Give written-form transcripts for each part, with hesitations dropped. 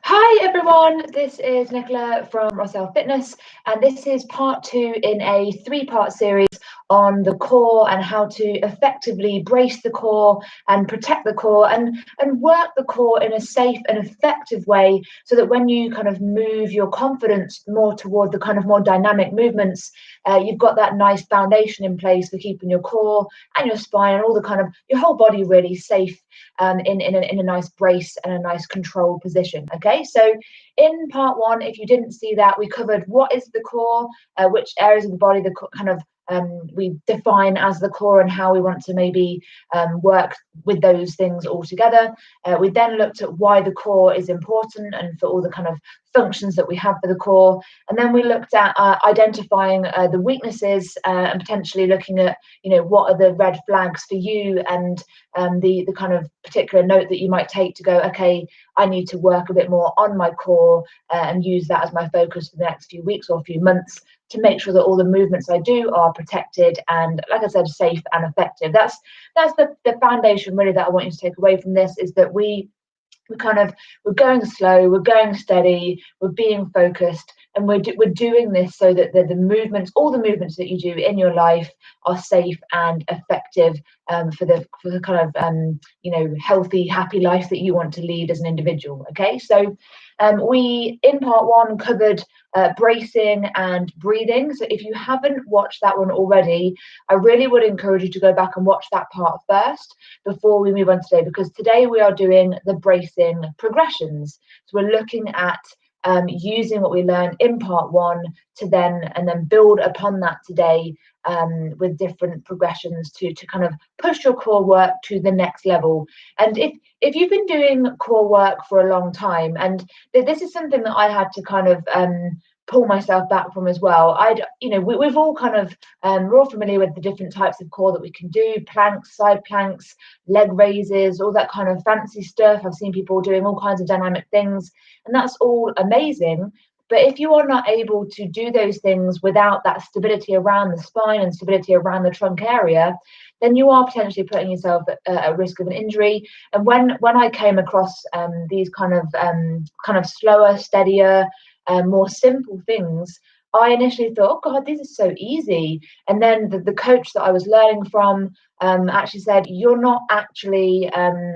Hi everyone, this is Nicola from Rossell Fitness, and this is part 2 in a 3-part series on the core and how to effectively brace the core and protect the core and work the core in a safe and effective way so that when you kind of move your confidence more toward the kind of more dynamic movements, you've got that nice foundation in place for keeping your core and your spine and all the kind of your whole body really safe in a nice brace and a nice controlled position. Okay, so in part 1, if you didn't see that, we covered what is the core, which areas of the body we define as the core and how we want to maybe work with those things all together. We then looked at why the core is important and for all the kind of functions that we have for the core, and then we looked at identifying the weaknesses and potentially looking at what are the red flags for you and the kind of particular note that you might take to go, okay, I need to work a bit more on my core and use that as my focus for the next few weeks or a few months to make sure that all the movements I do are protected and, like I said, safe and effective. That's the foundation really that I want you to take away from this, is that we're going slow, we're going steady, we're being focused, and we're doing this so that the movements, all the movements that you do in your life, are safe and effective for the kind of healthy, happy life that you want to lead as an individual. Okay, so we in part 1 covered bracing and breathing. So if you haven't watched that one already, I really would encourage you to go back and watch that part first before we move on today, because today we are doing the bracing progressions. So we're looking at using what we learned in part 1 to then build upon that today with different progressions to kind of push your core work to the next level. And if you've been doing core work for a long time, and this is something that I had to kind of pull myself back from as well. We've all kind of we're all familiar with the different types of core that we can do: planks, side planks, leg raises, all that kind of fancy stuff. I've seen people doing all kinds of dynamic things, and that's all amazing. But if you are not able to do those things without that stability around the spine and stability around the trunk area, then you are potentially putting yourself at risk of an injury. And when I came across these kind of slower, steadier, more simple things, I initially thought, oh God, this is so easy. And then the coach that I was learning from actually said, you're not actually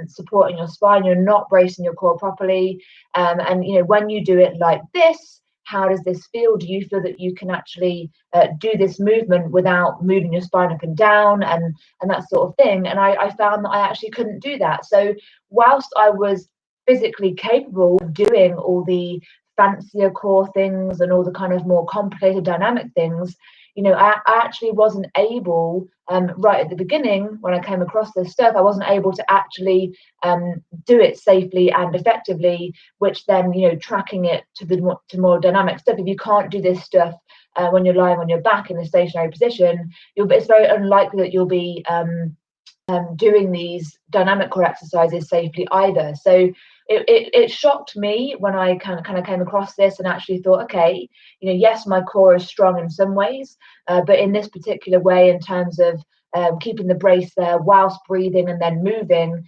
supporting your spine, you're not bracing your core properly. And when you do it like this, how does this feel? Do you feel that you can actually do this movement without moving your spine up and down and that sort of thing? And I found that I actually couldn't do that. So whilst I was physically capable of doing all the fancier core things and all the kind of more complicated dynamic things, I actually wasn't able, right at the beginning when I came across this stuff, I wasn't able to actually do it safely and effectively, which then, tracking it to more dynamic stuff, if you can't do this stuff when you're lying on your back in a stationary position, it's very unlikely that you'll be doing these dynamic core exercises safely either. So it shocked me when I kind of came across this and actually thought, okay, yes, my core is strong in some ways, but in this particular way, in terms of keeping the brace there whilst breathing and then moving,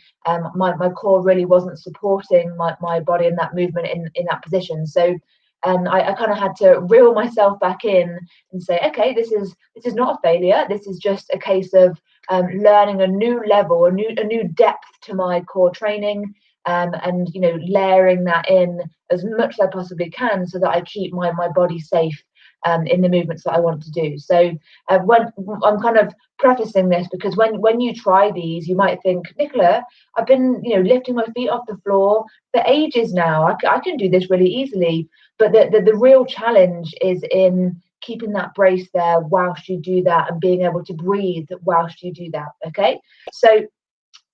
my core really wasn't supporting my body in that movement in that position. So I kind of had to reel myself back in and say, okay, this is not a failure. This is just a case of learning a new level, a new depth to my core training, and layering that in as much as I possibly can so that I keep my body safe in the movements that I want to do. So when I'm kind of prefacing this, because when you try these, you might think, Nicola, I've been lifting my feet off the floor for ages now. I can do this really easily. But the real challenge is in keeping that brace there whilst you do that and being able to breathe whilst you do that. Okay, so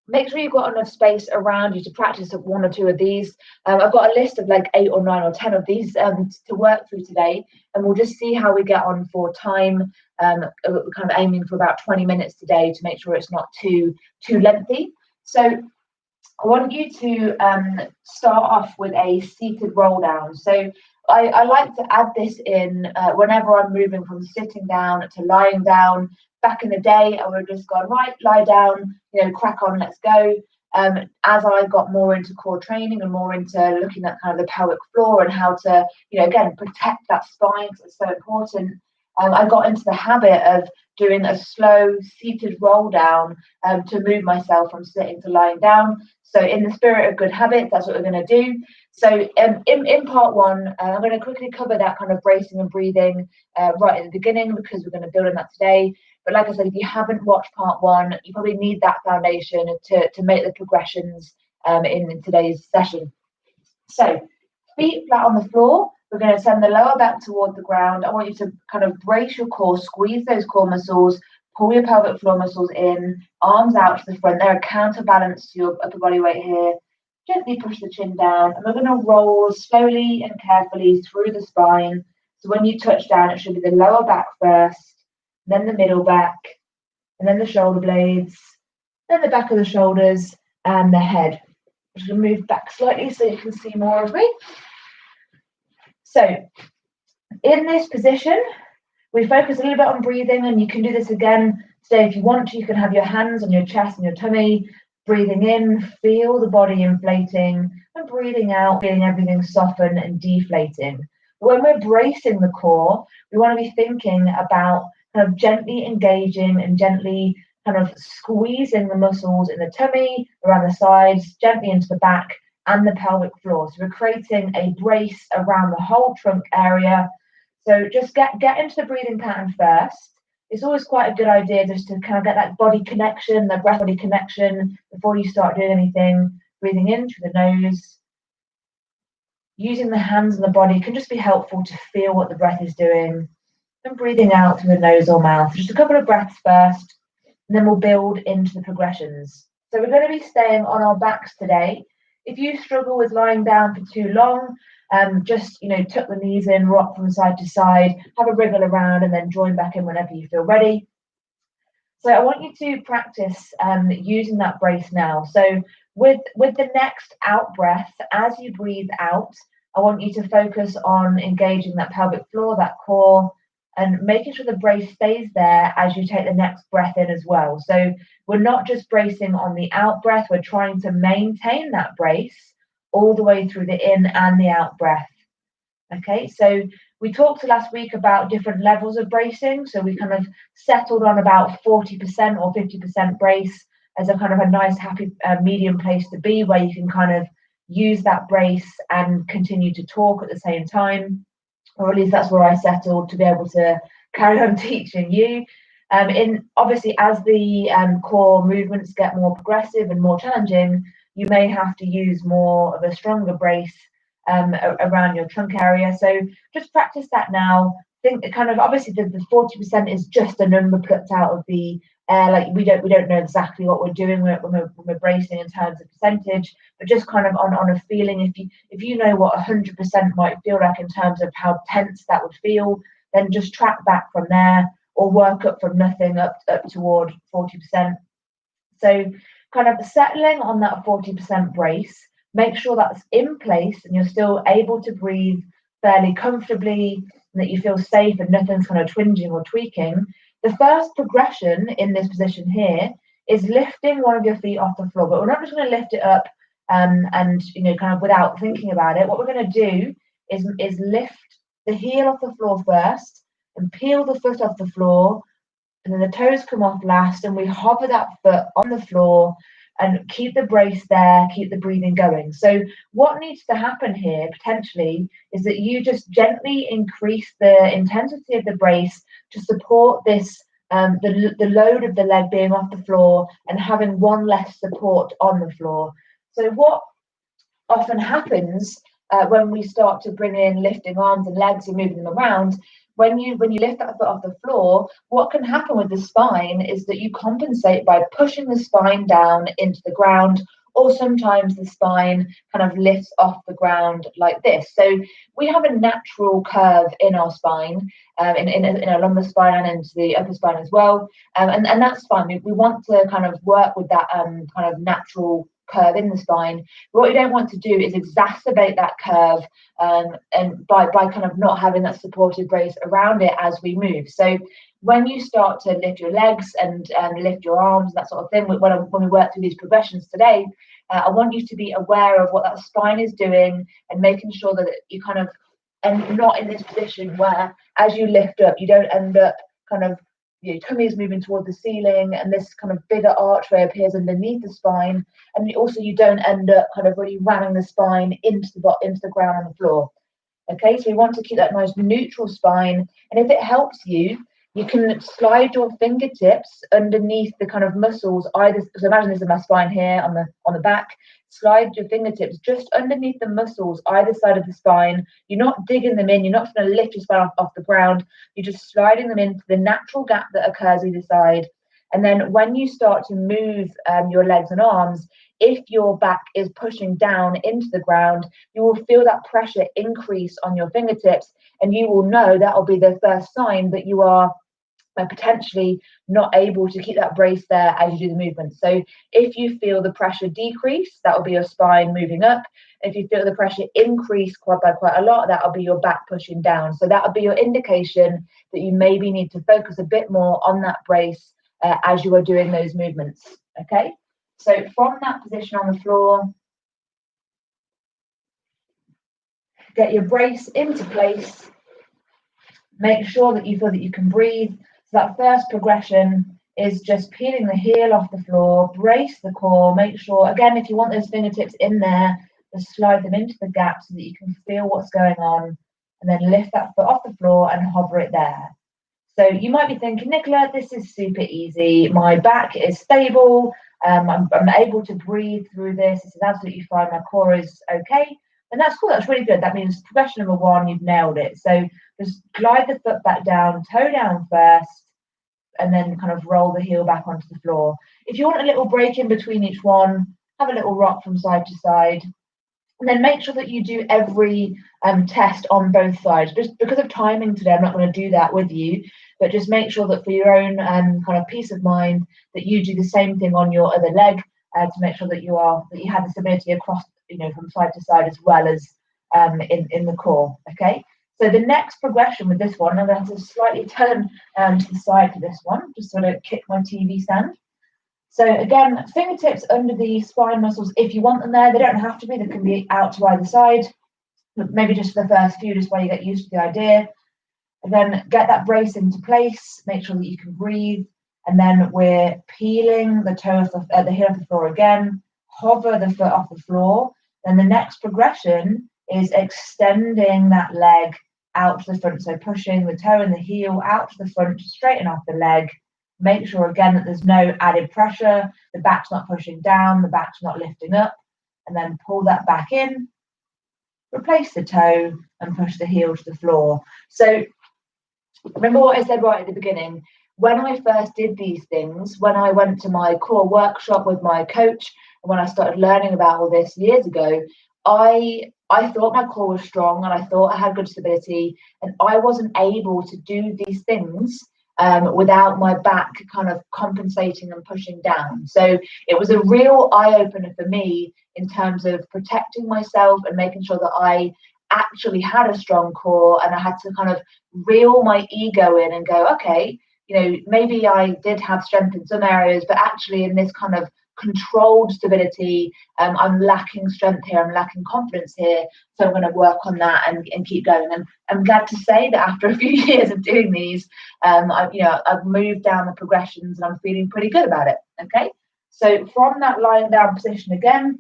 make sure you've got enough space around you to practice 1 or 2 of these. I've got a list of like 8 or 9 or 10 of these to work through today, and we'll just see how we get on for time. Kind of aiming for about 20 minutes today to make sure it's not too lengthy. So I want you to start off with a seated roll down. So I like to add this in whenever I'm moving from sitting down to lying down. Back in the day, I would have just gone, right, lie down, crack on, let's go. as I got more into core training and more into looking at kind of the pelvic floor and how to, again, protect that spine, because it's so important, I got into the habit of doing a slow seated roll down to move myself from sitting to lying down. So in the spirit of good habits, that's what we're going to do. So in part one, I'm going to quickly cover that kind of bracing and breathing right at the beginning, because we're going to build on that today. But like I said, if you haven't watched part one, you probably need that foundation to make the progressions in today's session. So feet flat on the floor. We're going to send the lower back toward the ground. I want you to kind of brace your core, squeeze those core muscles, pull your pelvic floor muscles in, arms out to the front. They're a counterbalance to your upper body weight here. Gently push the chin down, and we're going to roll slowly and carefully through the spine. So when you touch down, it should be the lower back first, then the middle back, and then the shoulder blades, then the back of the shoulders, and the head. I'm just going to move back slightly so you can see more of me. So in this position, we focus a little bit on breathing, and you can do this again today if you want to. You can have your hands on your chest and your tummy, breathing in, feel the body inflating, and breathing out, feeling everything soften and deflating. When we're bracing the core, we want to be thinking about kind of gently engaging and gently kind of squeezing the muscles in the tummy, around the sides, gently into the back and the pelvic floor. So we're creating a brace around the whole trunk area. So just get into the breathing pattern first. It's always quite a good idea just to kind of get that body connection, the breath body connection before you start doing anything. Breathing in through the nose. Using the hands and the body can just be helpful to feel what the breath is doing. And breathing out through the nose or mouth. Just a couple of breaths first, and then we'll build into the progressions. So we're going to be staying on our backs today. If you struggle with lying down for too long, just tuck the knees in, rock from side to side, have a wriggle around, and then join back in whenever you feel ready. So I want you to practice using that brace now. So with the next out breath, as you breathe out, I want you to focus on engaging that pelvic floor, that core, and making sure the brace stays there as you take the next breath in as well. So we're not just bracing on the out breath, we're trying to maintain that brace all the way through the in and the out breath. Okay, so we talked last week about different levels of bracing. So we kind of settled on about 40% or 50% brace as a kind of a nice, happy medium place to be, where you can kind of use that brace and continue to talk at the same time. Or at least that's where I settled to be able to carry on teaching you. Obviously, as the core movements get more progressive and more challenging, you may have to use more of a stronger brace around your trunk area. So just practice that now. Think kind of obviously the 40% is just a number plucked out of the air. Like we don't know exactly what we're doing when we're bracing in terms of percentage, but just kind of on a feeling. If you know what 100% might feel like in terms of how tense that would feel, then just track back from there, or work up from nothing up toward 40%. So kind of settling on that 40% brace. Make sure that's in place and you're still able to breathe fairly comfortably, and that you feel safe and nothing's kind of twinging or tweaking. The first progression in this position here is lifting one of your feet off the floor, but we're not just going to lift it up and kind of without thinking about it. What we're going to do is lift the heel off the floor first and peel the foot off the floor, and then the toes come off last, and we hover that foot on the floor and keep the brace there, keep the breathing going. So what needs to happen here potentially is that you just gently increase the intensity of the brace to support this, the load of the leg being off the floor and having one less support on the floor. So what often happens when we start to bring in lifting arms and legs and moving them around, when you lift that foot off the floor, what can happen with the spine is that you compensate by pushing the spine down into the ground, or sometimes the spine kind of lifts off the ground like this. So we have a natural curve in our spine, in our lumbar spine and into the upper spine as well, and that's fine. We want to kind of work with that kind of natural curve in the spine. What we don't want to do is exacerbate that curve, and by kind of not having that supportive brace around it as we move. So when you start to lift your legs and lift your arms, that sort of thing, when we work through these progressions today, I want you to be aware of what that spine is doing and making sure that you kind of, and not in this position where as you lift up, you don't end up kind of, your tummy is moving toward the ceiling and this kind of bigger archway appears underneath the spine. And also you don't end up kind of really ramming the spine into the ground on the floor. Okay, so you want to keep that nice neutral spine. And if it helps you, you can slide your fingertips underneath the kind of muscles either. So imagine this is my spine here on the back. Slide your fingertips just underneath the muscles either side of the spine. You're not digging them in. You're not going to lift your spine off the ground. You're just sliding them into the natural gap that occurs either side. And then when you start to move your legs and arms, if your back is pushing down into the ground, you will feel that pressure increase on your fingertips, and you will know that will be the first sign that you are potentially not able to keep that brace there as you do the movement. So if you feel the pressure decrease, that will be your spine moving up. If you feel the pressure increase quite a lot, that will be your back pushing down. So that will be your indication that you maybe need to focus a bit more on that brace as you are doing those movements. Okay, so from that position on the floor, get your brace into place. Make sure that you feel that you can breathe. So that first progression is just peeling the heel off the floor, brace the core, make sure, again, if you want those fingertips in there, just slide them into the gap so that you can feel what's going on, and then lift that foot off the floor and hover it there. So you might be thinking, Nicola, this is super easy. My back is stable. I'm able to breathe through this. This is absolutely fine. My core is okay. And that's cool. That's really good. That means progression number one, you've nailed it. So just glide the foot back down, toe down first, and then kind of roll the heel back onto the floor. If you want a little break in between each one, have a little rock from side to side. And then make sure that you do every test on both sides. Just because of timing today, I'm not going to do that with you, but just make sure that for your own kind of peace of mind, that you do the same thing on your other leg to make sure that you have the stability across, from side to side as well as in the core. Okay. So the next progression with this one, I'm going to have to slightly turn to the side for this one, just sort of kick my TV stand. So again, fingertips under the spine muscles, if you want them there. They don't have to be, they can be out to either side, but maybe just for the first few, just while you get used to the idea. And then get that brace into place, make sure that you can breathe. And then we're peeling the toe of the heel off the floor again, hover the foot off the floor. Then the next progression is extending that leg out to the front. So pushing the toe and the heel out to the front to straighten off the leg. Make sure again that there's no added pressure, the back's not pushing down, the back's not lifting up, and then pull that back in, replace the toe and push the heel to the floor. So remember what I said right at the beginning, when I first did these things, when I went to my core workshop with my coach, and when I started learning about all this years ago, I thought my core was strong and I thought I had good stability, and I wasn't able to do these things without my back kind of compensating and pushing down. So it was a real eye-opener for me in terms of protecting myself and making sure that I actually had a strong core, and I had to kind of reel my ego in and go, okay, maybe I did have strength in some areas, but actually in this kind of controlled stability, I'm lacking strength here, I'm lacking confidence here, so I'm going to work on that and keep going. And I'm glad to say that after a few years of doing these, I've moved down the progressions and I'm feeling pretty good about it. Okay, so from that lying down position again,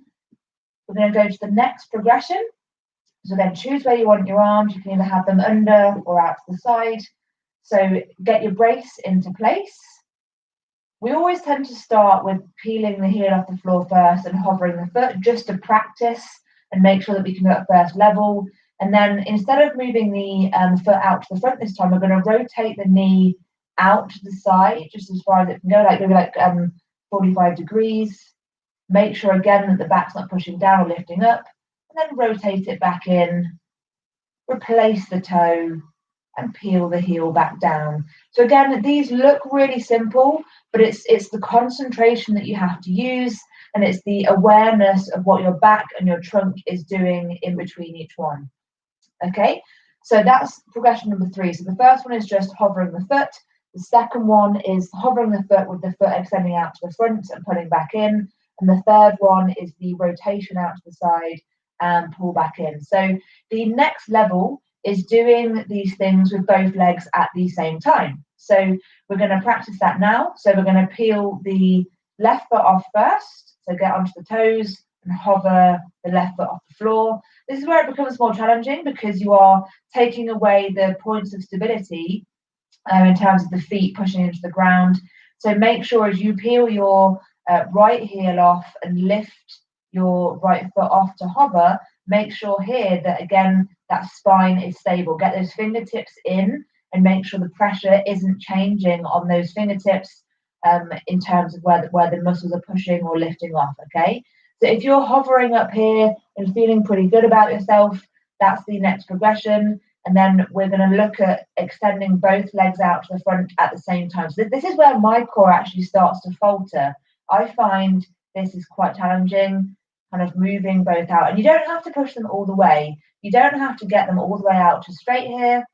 we're going to go to the next progression. So then choose where you want your arms. You can either have them under or out to the side. So get your brace into place. We always tend to start with peeling the heel off the floor first and hovering the foot just to practice and make sure that we can go at first level. And then instead of moving the foot out to the front this time, we're going to rotate the knee out to the side just as far as it can go, maybe 45 degrees. Make sure again that the back's not pushing down or lifting up, and then rotate it back in, replace the toe, and peel the heel back down. So again, these look really simple, but it's the concentration that you have to use, and it's the awareness of what your back and your trunk is doing in between each one. Okay, so that's progression number 3. So the first one is just hovering the foot. The second one is hovering the foot with the foot extending out to the front and pulling back in. And the third one is the rotation out to the side and pull back in. So the next level is doing these things with both legs at the same time. So we're going to practice that now. So we're going to peel the left foot off first. So get onto the toes and hover the left foot off the floor. This is where it becomes more challenging because you are taking away the points of stability in terms of the feet pushing into the ground. So make sure as you peel your right heel off and lift your right foot off to hover, make sure here that, again, that spine is stable. Get those fingertips in and make sure the pressure isn't changing on those fingertips in terms of where the muscles are pushing or lifting off, okay? So if you're hovering up here and feeling pretty good about yourself, that's the next progression. And then we're going to look at extending both legs out to the front at the same time. So this is where my core actually starts to falter. I find this is quite challenging, kind of moving both out. And you don't have to push them all the way. You don't have to get them all the way out to straight here.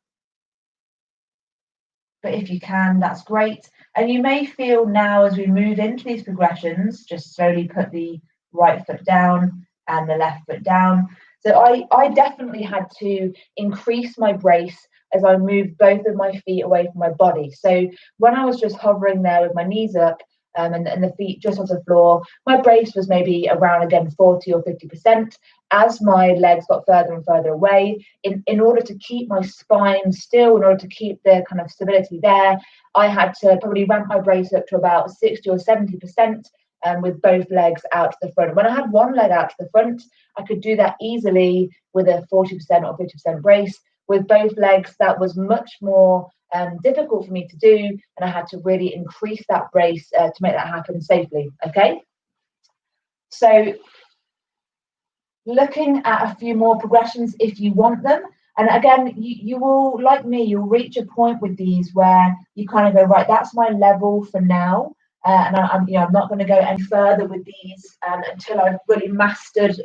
But if you can, that's great. And you may feel now as we move into these progressions, just slowly put the right foot down and the left foot down. So I definitely had to increase my brace as I moved both of my feet away from my body. So when I was just hovering there with my knees up and the feet just on the floor, my brace was maybe around, again, 40 or 50%. As my legs got further and further away, in order to keep my spine still, in order to keep the kind of stability there, I had to probably ramp my brace up to about 60 or 70%. With both legs out to the front. When I had one leg out to the front, I could do that easily with a 40% or 50% brace. With both legs, that was much more difficult for me to do, and I had to really increase that brace to make that happen safely, okay? So looking at a few more progressions if you want them. And again, you will, like me, you'll reach a point with these where you kind of go, right, that's my level for now. And I'm not going to go any further with these until I've really mastered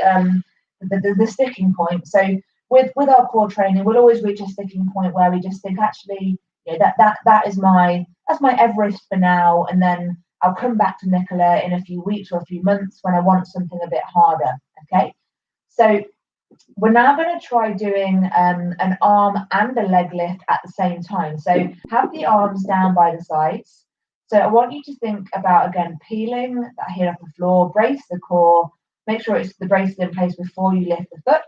the sticking point. So with our core training, we'll always reach a sticking point where we just think, actually, that's my Everest for now, and then I'll come back to Nicola in a few weeks or a few months when I want something a bit harder. Okay, so we're now going to try doing an arm and a leg lift at the same time. So have the arms down by the sides. So I want you to think about, again, peeling that heel off the floor, brace the core, make sure the brace is in place before you lift the foot.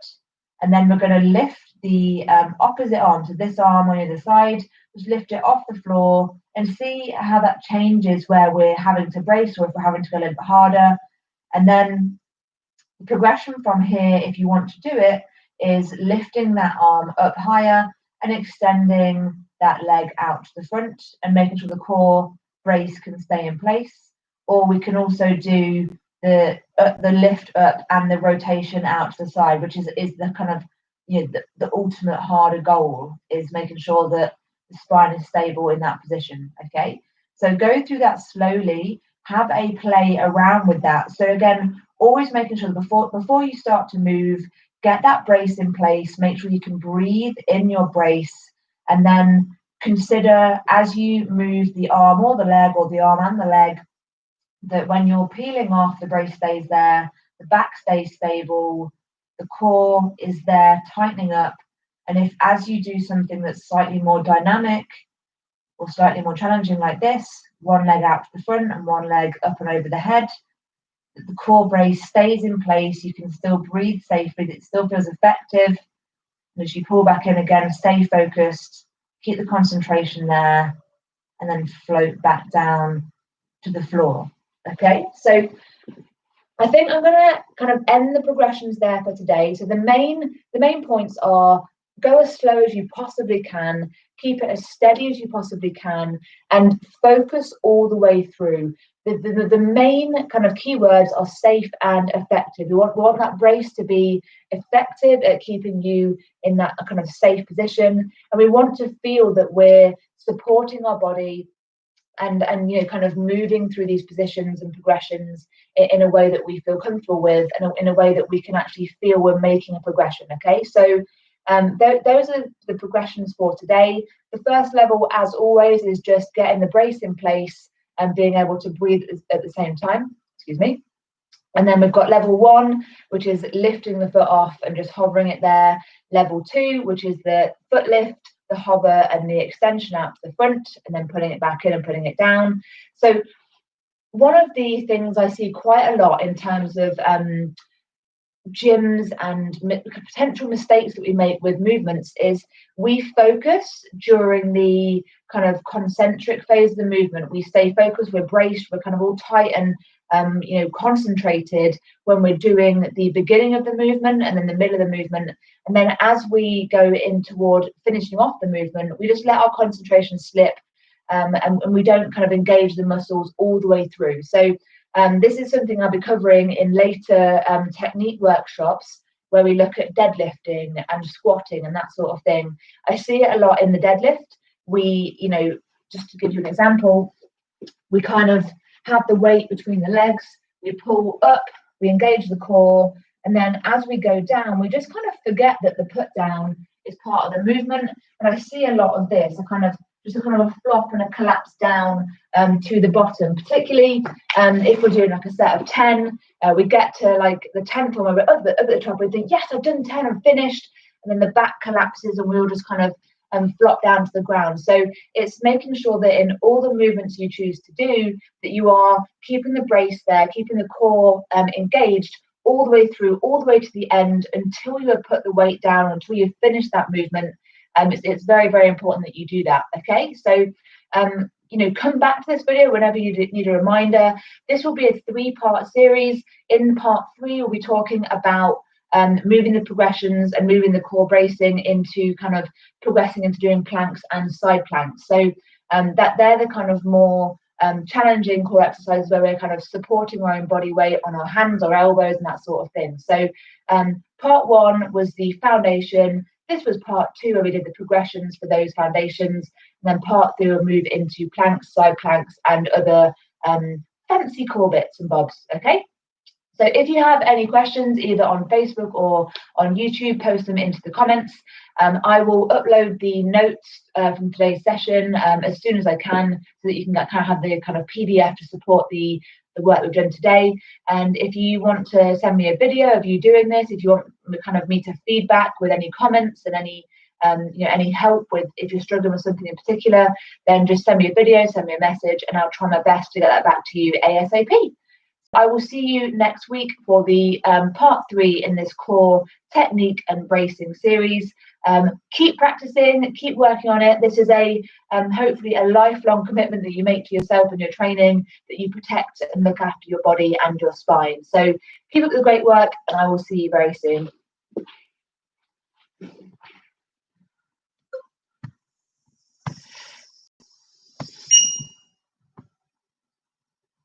And then we're going to lift the opposite arm, so this arm on either side, just lift it off the floor and see how that changes where we're having to brace or if we're having to go a little bit harder. And then the progression from here, if you want to do it, is lifting that arm up higher and extending that leg out to the front and making sure the core brace can stay in place. Or we can also do the lift up and the rotation out to the side, which is the kind of the ultimate harder goal, is making sure that the spine is stable in that position. Okay, so go through that slowly, have a play around with that. So again, always making sure before you start to move, get that brace in place, make sure you can breathe in your brace, and then consider as you move the arm or the leg, or the arm and the leg, that when you're peeling off, the brace stays there, the back stays stable, the core is there tightening up. And if as you do something that's slightly more dynamic or slightly more challenging like this, one leg out to the front and one leg up and over the head, the core brace stays in place, you can still breathe safely, it still feels effective. And as you pull back in again, stay focused, keep the concentration there, and then float back down to the floor. Okay, so I think I'm going to kind of end the progressions there for today. So the main points are: go as slow as you possibly can, keep it as steady as you possibly can, and focus all the way through. The main kind of keywords are safe and effective. We want that brace to be effective at keeping you in that kind of safe position, and we want to feel that we're supporting our body and kind of moving through these positions and progressions in a way that we feel comfortable with, and in a way that we can actually feel we're making a progression. Okay, so Those are the progressions for today. The first level, as always, is just getting the brace in place and being able to breathe at the same time. Excuse me. And then we've got level 1, which is lifting the foot off and just hovering it there. Level 2, which is the foot lift, the hover, and the extension out to the front, and then putting it back in and putting it down. So one of the things I see quite a lot in terms of gyms and potential mistakes that we make with movements is we focus during the kind of concentric phase of the movement. We stay focused, we're braced, we're kind of all tight and concentrated when we're doing the beginning of the movement and then the middle of the movement. And then as we go in toward finishing off the movement, we just let our concentration slip, and we don't kind of engage the muscles all the way through. So this is something I'll be covering in later technique workshops where we look at deadlifting and squatting and that sort of thing. I see it a lot in the deadlift. We, just to give you an example, we kind of have the weight between the legs, we pull up, we engage the core, and then as we go down, we just kind of forget that the put down is part of the movement. And I see a lot of this, a kind of a flop and a collapse down to the bottom, particularly if we're doing like a set of 10, we get to like the 10th one, we're up at the top, we think, yes, I've done 10, I'm finished, and then the back collapses and we'll just kind of flop down to the ground. So it's making sure that in all the movements you choose to do, that you are keeping the brace there, keeping the core engaged all the way through, all the way to the end until you have put the weight down, until you've finished that movement. It's very, very important that you do that. Okay, so come back to this video whenever you need a reminder. This will be a 3-part series. In part 3, we'll be talking about moving the progressions and moving the core bracing into kind of progressing into doing planks and side planks. So that they're the kind of more challenging core exercises where we're kind of supporting our own body weight on our hands or elbows and that sort of thing. So part 1 was the foundation. This was part 2 where we did the progressions for those foundations. And then part 3 will move into planks, side planks, and other fancy core bits and bobs. Okay. So if you have any questions, either on Facebook or on YouTube, post them into the comments. I will upload the notes from today's session as soon as I can, so that you can kind of have the kind of PDF to support the work we've done today. And if you want to send me a video of you doing this, if you want kind of me to feedback with any comments and any any help with, if you're struggling with something in particular, then just send me a video, send me a message, and I'll try my best to get that back to you ASAP. I will see you next week for the part 3 in this core technique and bracing series. Keep practicing, keep working on it. This is a hopefully a lifelong commitment that you make to yourself and your training, that you protect and look after your body and your spine. So keep up the great work, and I will see you very soon.